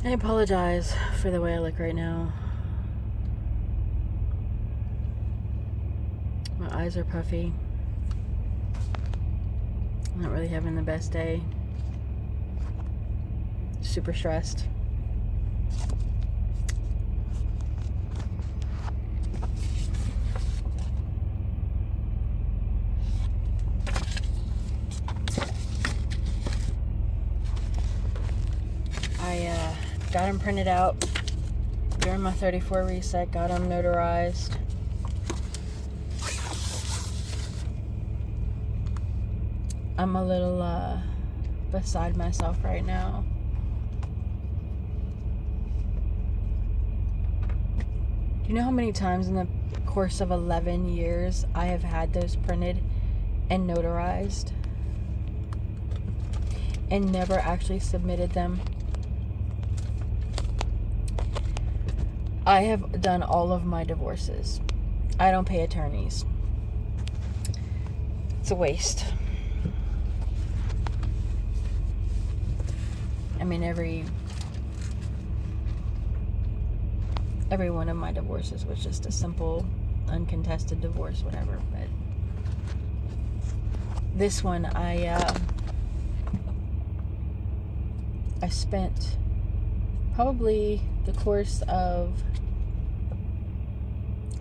I apologize for the way I look right now. My eyes are puffy. I'm not really having the best day. Super stressed. I got them printed out during my 34 reset, got them notarized. I'm a little beside myself right now. Do you know how many times in the course of 11 years I have had those printed and notarized and never actually submitted them? I have done all of my divorces. I don't pay attorneys. It's a waste. I mean, every one of my divorces was just a simple, uncontested divorce, whatever. But this one, I spent probably the course of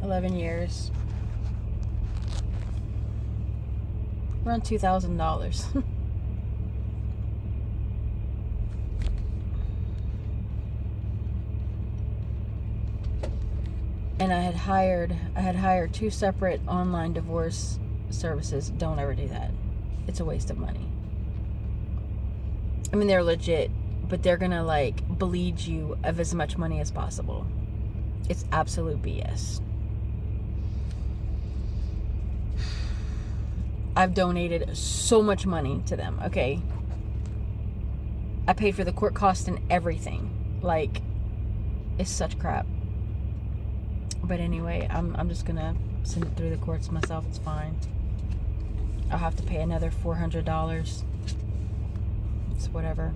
11 years around $2,000. And I had hired 2 separate online divorce services. Don't ever do that. It's a waste of money. I mean, they're legit, but they're gonna like bleed you of as much money as possible. It's absolute BS. I've donated so much money to them, okay? I paid for the court cost and everything. Like, it's such crap. But anyway, I'm just gonna send it through the courts myself. It's fine. I'll have to pay another $400. It's whatever.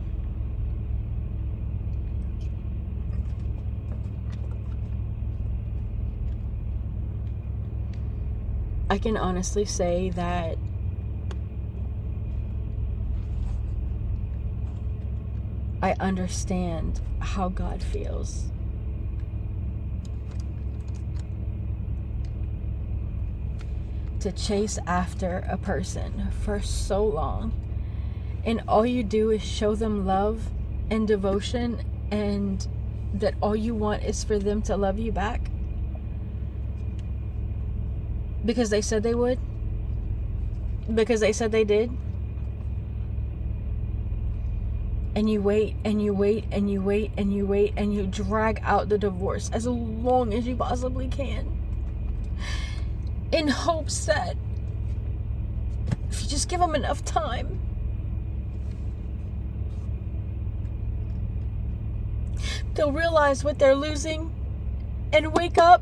I can honestly say that I understand how God feels. To chase after a person for so long, and all you do is show them love and devotion, and that all you want is for them to love you back because they said they would, because they said they did, and you wait and you wait and you wait and you wait and you drag out the divorce as long as you possibly can, in hopes that if you just give them enough time, they'll realize what they're losing and wake up.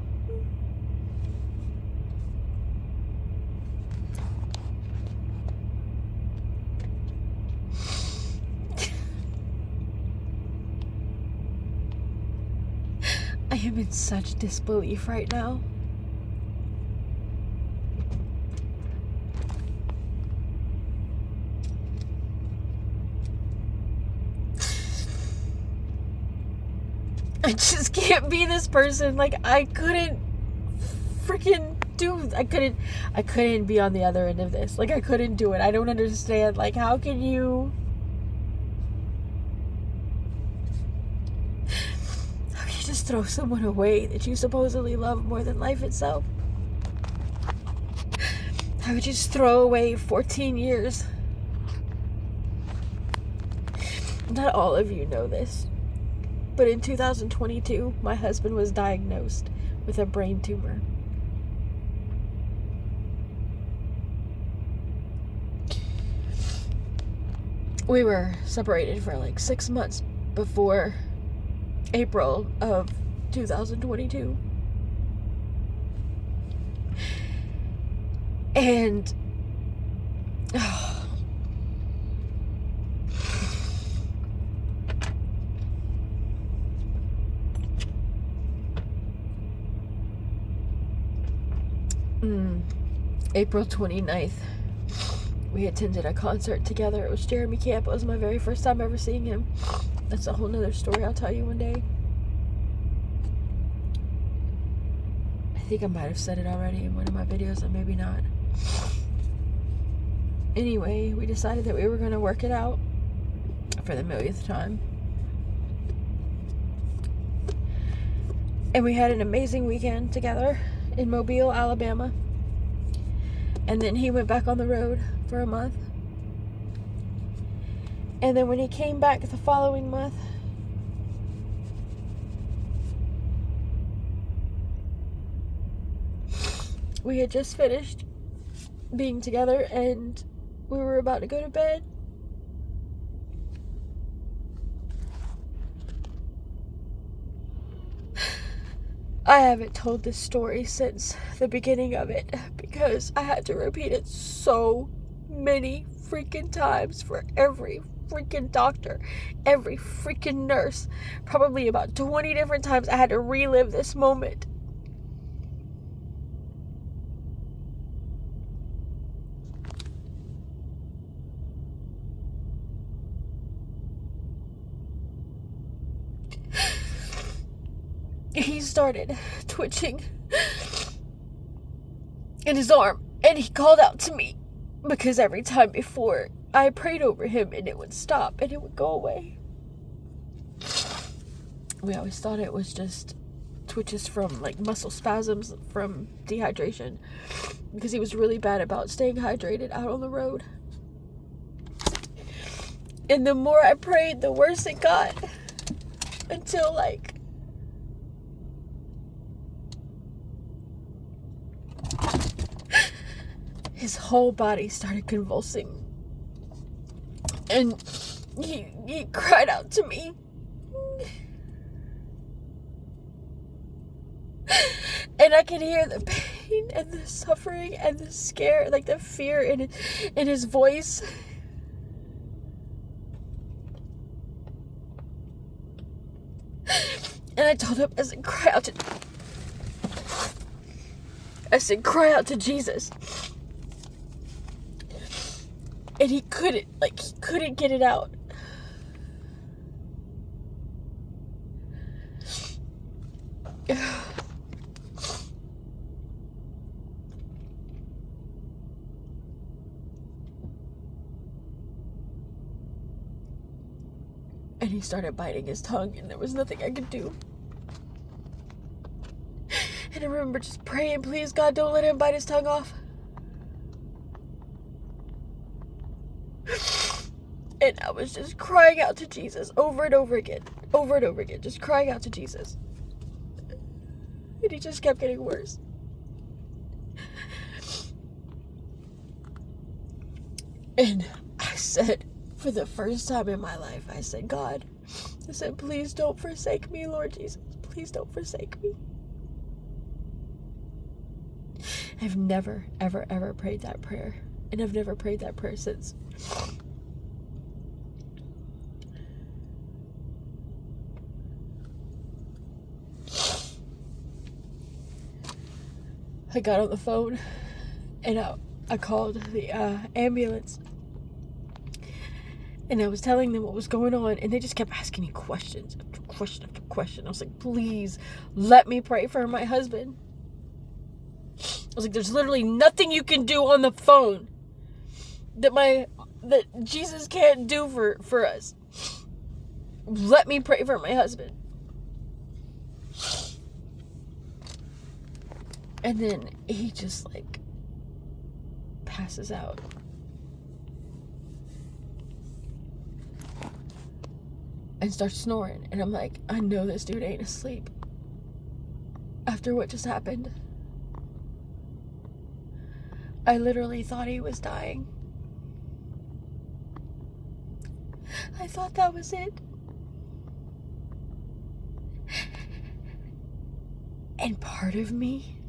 I am in such disbelief right now. I just can't be this person. Like, I couldn't freaking I couldn't be on the other end of this. Like, I couldn't do it. I don't understand. Like, how can you just throw someone away that you supposedly love more than life itself? How would you just throw away 14 years? Not all of you know this, but in 2022, my husband was diagnosed with a brain tumor. We were separated for like 6 months before April of 2022. And April 29th, we attended a concert together. It was Jeremy Camp. It was my very first time ever seeing him. That's a whole nother story I'll tell you one day. I think I might have said it already in one of my videos, or maybe not. Anyway, we decided that we were going to work it out for the millionth time. And we had an amazing weekend together in Mobile, Alabama. And then he went back on the road for a month. And then when he came back the following month, we had just finished being together and we were about to go to bed. I haven't told this story since the beginning of it because I had to repeat it so many freaking times for every freaking doctor, every freaking nurse. Probably about 20 different times I had to relive this moment. He started twitching in his arm and he called out to me because every time before I prayed over him and it would stop and it would go away. We always thought it was just twitches from like muscle spasms from dehydration because he was really bad about staying hydrated out on the road. And the more I prayed, the worse it got until like his whole body started convulsing. And he cried out to me. And I could hear the pain and the suffering and the scare, like the fear in his voice. And I told him, I said, cry out to Jesus. And he couldn't get it out. And he started biting his tongue, and there was nothing I could do. And I remember just praying, please, God, don't let him bite his tongue off. And I was just crying out to Jesus over and over again, just crying out to Jesus. And he just kept getting worse. And I said, for the first time in my life, I said, God, I said, please don't forsake me, Lord Jesus. Please don't forsake me. I've never, ever, ever prayed that prayer. And I've never prayed that prayer since. I got on the phone and I called the ambulance. And I was telling them what was going on, and they just kept asking me questions after question after question. I was like, please, let me pray for my husband. I was like, there's literally nothing you can do on the phone that Jesus can't do for us. Let me pray for my husband. And then he just like passes out. And starts snoring. And I'm like, I know this dude ain't asleep after what just happened. I literally thought he was dying. I thought that was it. And part of me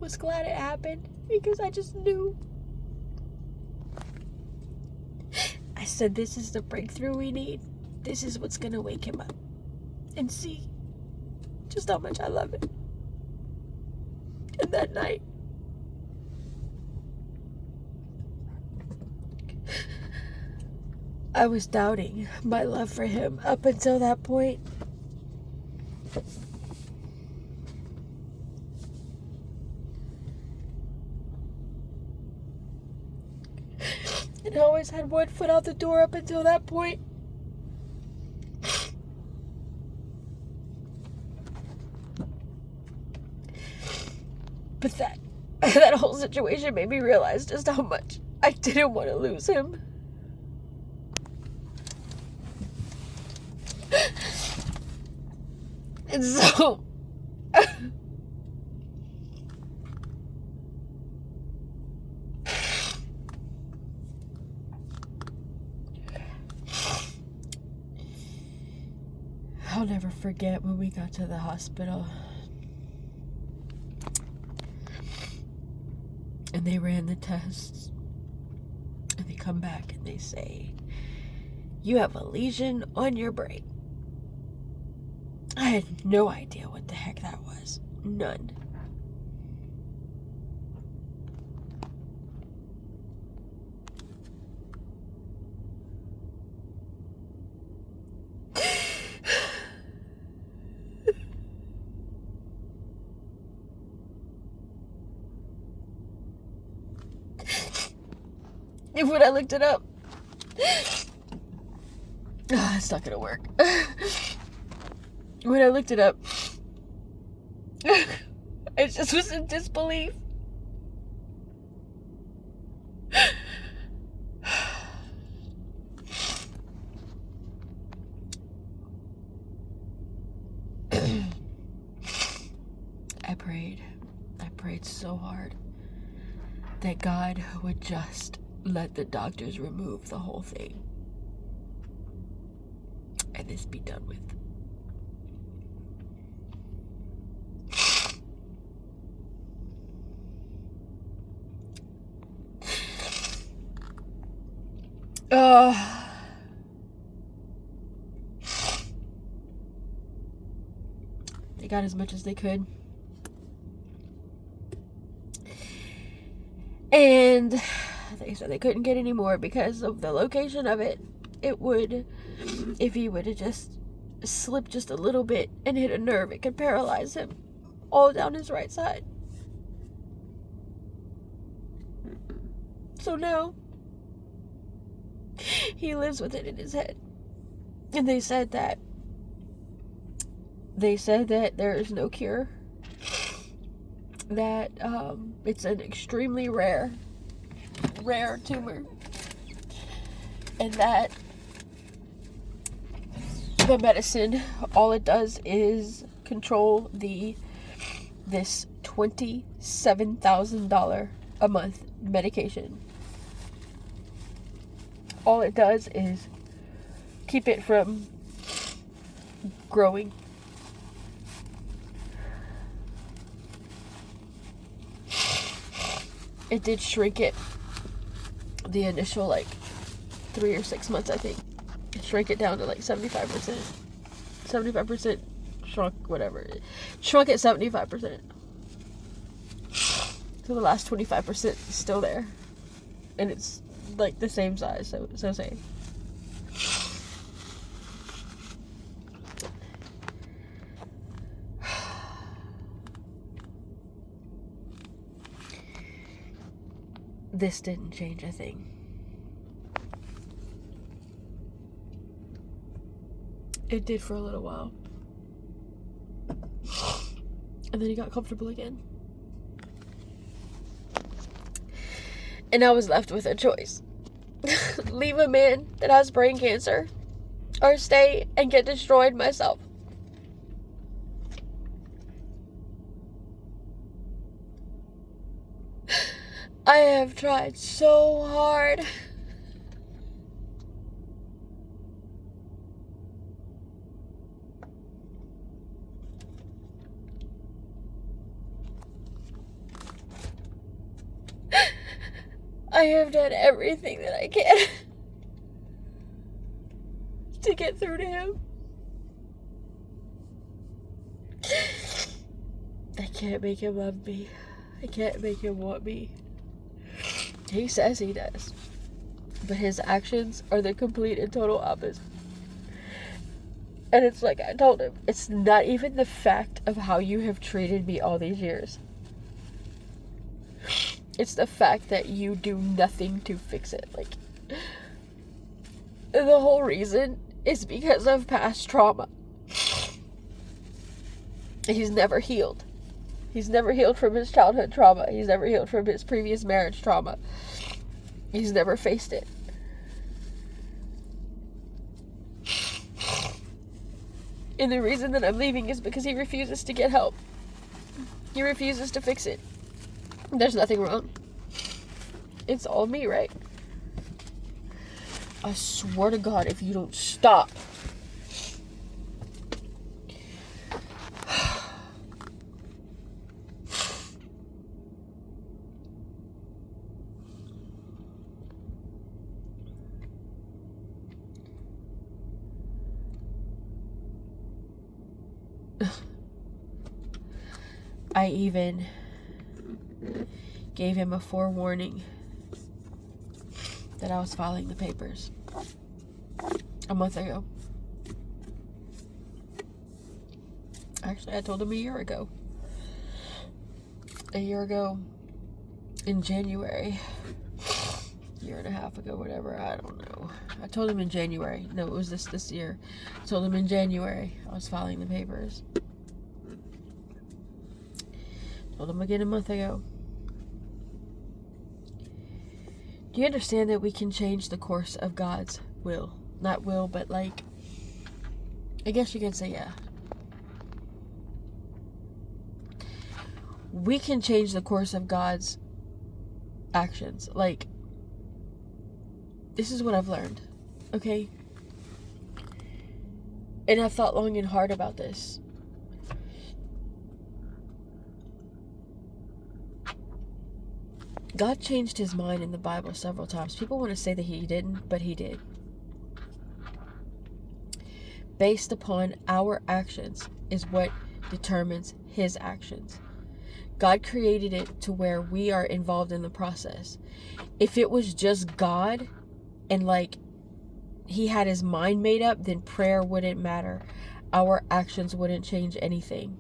was glad it happened because I just knew. I said, this is the breakthrough we need. This is what's gonna wake him up and see just how much I love him. bed that night. I was doubting my love for him up until that point. And I always had one foot out the door up until that point. But that whole situation made me realize just how much I didn't want to lose him. And so I'll never forget when we got to the hospital and they ran the tests and they come back and they say, you have a lesion on your brain. I had no idea what the heck that was. None. And when I looked it up, it's not gonna work. When I looked it up, I just was in disbelief. I prayed so hard that God would just let the doctors remove the whole thing and this be done with. They got as much as they could. And they said they couldn't get any more because of the location of it. It would, if he would have just slipped just a little bit and hit a nerve, it could paralyze him all down his right side. So now he lives with it in his head. And they said that there is no cure. That it's an extremely rare tumor. And that the medicine, all it does is control this $27,000 a month medication. All it does is keep it from growing. It did shrink it the initial 3 or 6 months, I think. It shrank it down to 75%. 75% shrunk, whatever. It shrunk at 75%. So the last 25% is still there. And it's the same size, so say. This didn't change a thing. It did for a little while. And then he got comfortable again. And I was left with a choice. Leave a man that has brain cancer, or stay and get destroyed myself. I have tried so hard. I have done everything that I can to get through to him. I can't make him love me. I can't make him want me. He says he does. But his actions are the complete and total opposite. And it's like I told him, it's not even the fact of how you have treated me all these years. It's the fact that you do nothing to fix it. Like, the whole reason is because of past trauma. He's never healed. He's never healed from his childhood trauma. He's never healed from his previous marriage trauma. He's never faced it. And the reason that I'm leaving is because he refuses to get help. He refuses to fix it. There's nothing wrong. It's all me, right? I swear to God, if you don't stop. I even gave him a forewarning that I was filing the papers a month ago. Actually, I told him a year ago. A year ago in January. Year and a half ago, whatever, I don't know. I told him in January. No, it was this year. I told him in January I was filing the papers. Told him again a month ago. Do you understand that we can change the course of God's will? Not will, but like, I guess you can say yeah. We can change the course of God's actions. Like, this is what I've learned, okay? And I've thought long and hard about this. God changed his mind in the Bible several times. People want to say that he didn't, but he did. Based upon our actions is what determines his actions. God created it to where we are involved in the process. If it was just God and like he had his mind made up, then prayer wouldn't matter. Our actions wouldn't change anything.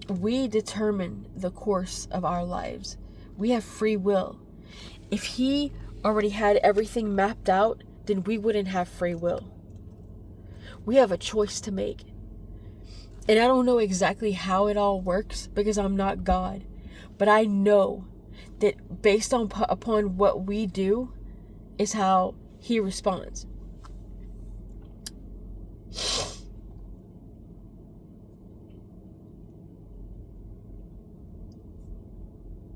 We determine the course of our lives. We have free will. If he already had everything mapped out, then we wouldn't have free will. We have a choice to make. And I don't know exactly how it all works because I'm not God. But I know that based upon what we do is how he responds.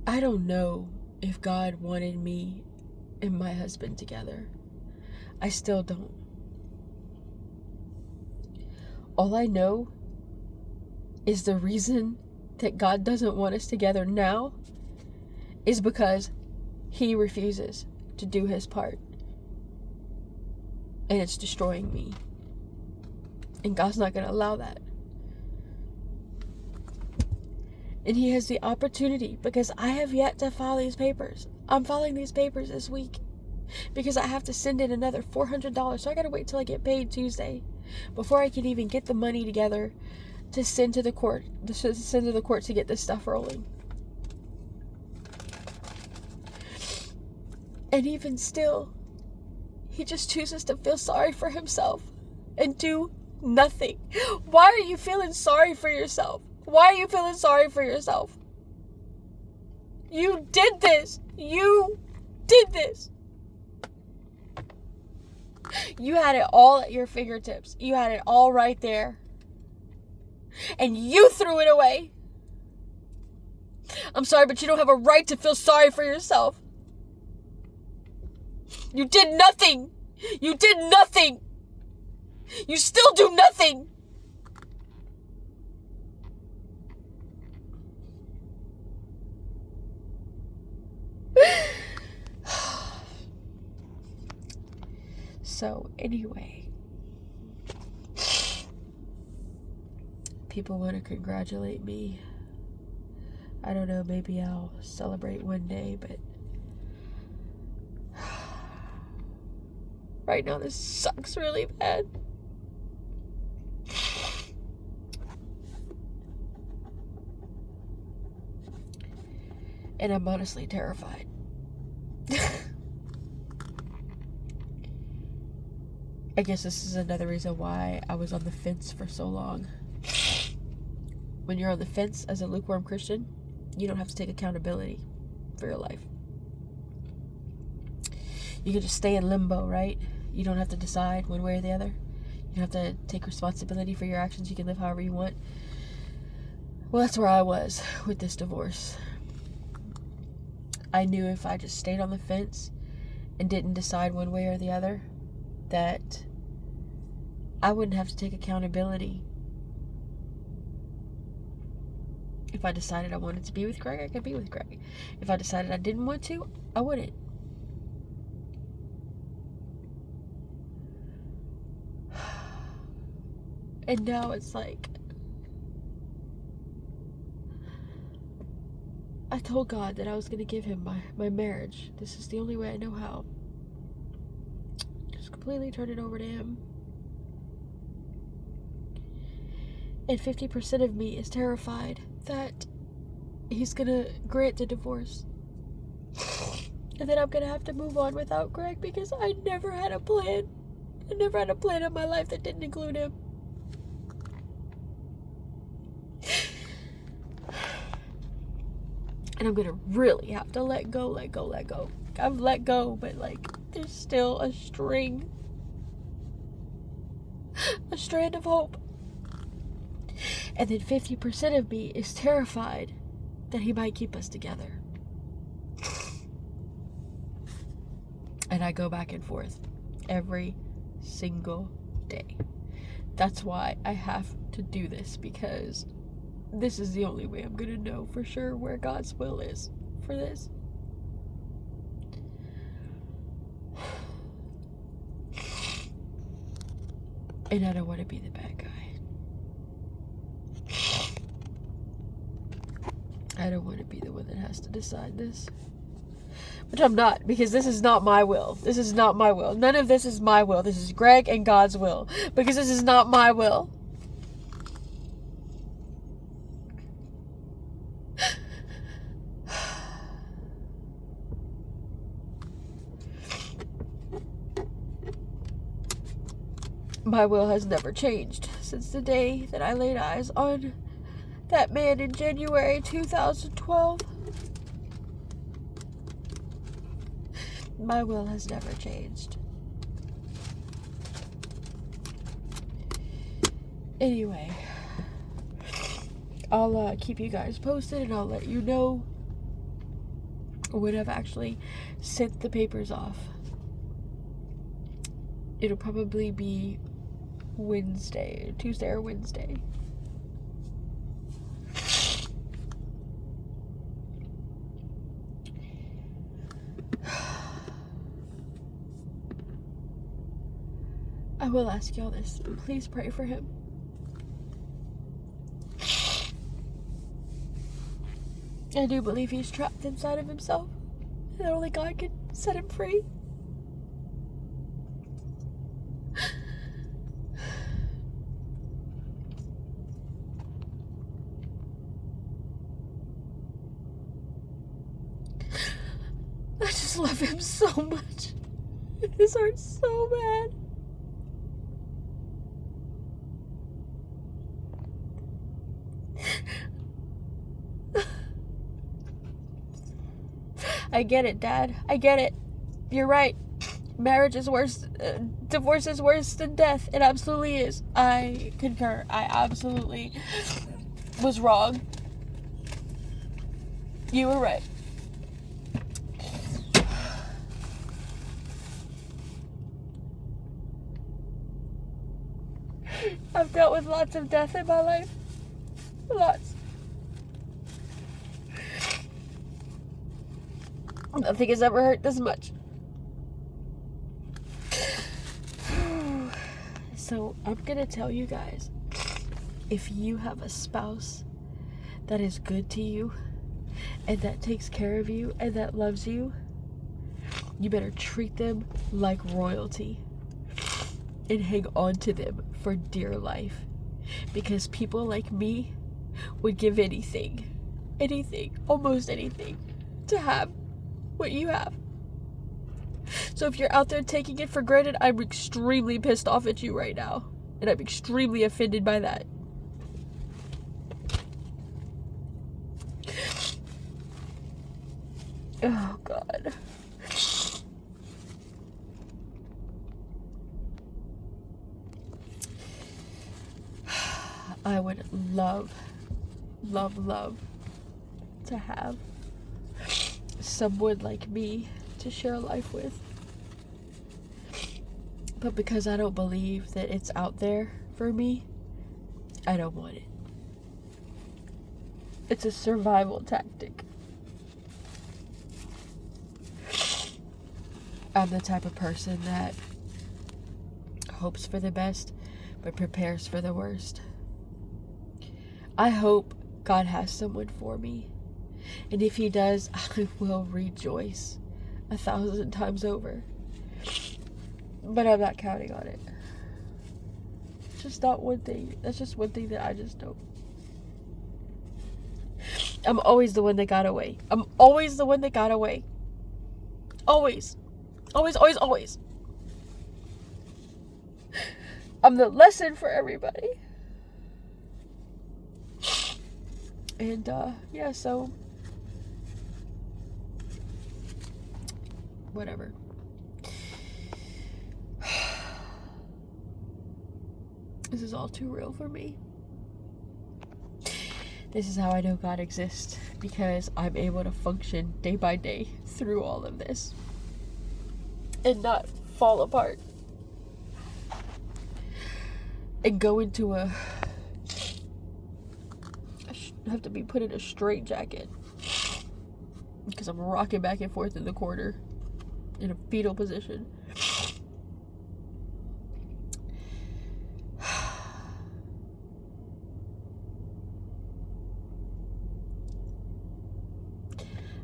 I don't know if God wanted me and my husband together. I still don't. All I know is the reason that God doesn't want us together now is because he refuses to do his part. And it's destroying me. And God's not going to allow that. And he has the opportunity because I have yet to file these papers. I'm filing these papers this week because I have to send in another $400. So I got to wait till I get paid Tuesday before I can even get the money together to send to the court, to get this stuff rolling. And even still, he just chooses to feel sorry for himself and do nothing. Why are you feeling sorry for yourself? Why are you feeling sorry for yourself? You did this. You did this. You had it all at your fingertips. You had it all right there. And you threw it away. I'm sorry, but you don't have a right to feel sorry for yourself. You did nothing. You did nothing. You still do nothing. So, anyway, people want to congratulate me I don't know, maybe I'll celebrate one day, but right now this sucks really bad. And I'm honestly terrified. I guess this is another reason why I was on the fence for so long. When you're on the fence as a lukewarm Christian, you don't have to take accountability for your life. You can just stay in limbo, right? You don't have to decide one way or the other. You don't have to take responsibility for your actions. You can live however you want. Well, that's where I was with this divorce. I knew if I just stayed on the fence and didn't decide one way or the other, that I wouldn't have to take accountability. If I decided I wanted to be with Greg, I could be with Greg. If I decided I didn't want to, I wouldn't. And now it's like, I told God that I was going to give him my marriage. This is the only way I know how. Just completely turn it over to him. And 50% of me is terrified that he's going to grant the divorce. And then I'm going to have to move on without Greg because I never had a plan. I never had a plan in my life that didn't include him. And I'm gonna really have to let go. I've let go, but like, there's still a strand of hope. And then 50% of me is terrified that he might keep us together. And I go back and forth every single day. That's why I have to do this, because this is the only way I'm gonna know for sure where God's will is for this. And I don't want to be the bad guy. I don't want to be the one that has to decide this. Which I'm not, because this is not my will. This is not my will. None of this is my will. This is Greg and God's will. Because this is not my will. My will has never changed since the day that I laid eyes on that man in January 2012. My will has never changed. Anyway, I'll keep you guys posted, and I'll let you know when I've actually sent the papers off. It'll probably be Tuesday or Wednesday. I will ask y'all this. Please pray for him. I do believe he's trapped inside of himself, and only God can set him free. I just love him so much. This hurts so bad. I get it, Dad. I get it. You're right. Marriage is worse. Divorce is worse than death. It absolutely is. I concur. I absolutely was wrong. You were right. I've dealt with lots of death in my life. Lots. Nothing has ever hurt this much. So I'm gonna tell you guys, if you have a spouse that is good to you, and that takes care of you and that loves you, you better treat them like royalty and hang on to them for dear life. Because people like me would give anything, almost anything, to have what you have. So if you're out there taking it for granted, I'm extremely pissed off at you right now. And I'm extremely offended by that. Oh, God. I would love to have someone like me to share life with. But because I don't believe that it's out there for me, I don't want it. It's a survival tactic. I'm the type of person that hopes for the best, but prepares for the worst. I hope God has someone for me. And if he does, I will rejoice 1,000 times over. But I'm not counting on it. It's just not one thing. That's just one thing that I just don't. I'm always the one that got away. I'm always the one that got away. Always. Always, always, always. I'm the lesson for everybody. And, yeah, so. Whatever. This is all too real for me. This is how I know God exists, because I'm able to function day by day through all of this and not fall apart and go into I have to be put in a straitjacket because I'm rocking back and forth in the corner in a fetal position.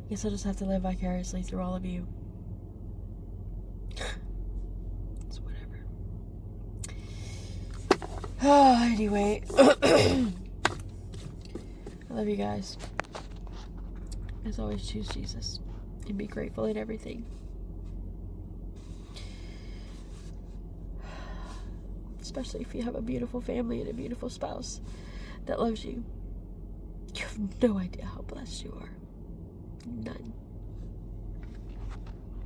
Guess I'll just have to live vicariously through all of you. It's whatever. Anyway. I love you guys. As always, choose Jesus. And be grateful in everything. Especially if you have a beautiful family and a beautiful spouse that loves you. You have no idea how blessed you are. None.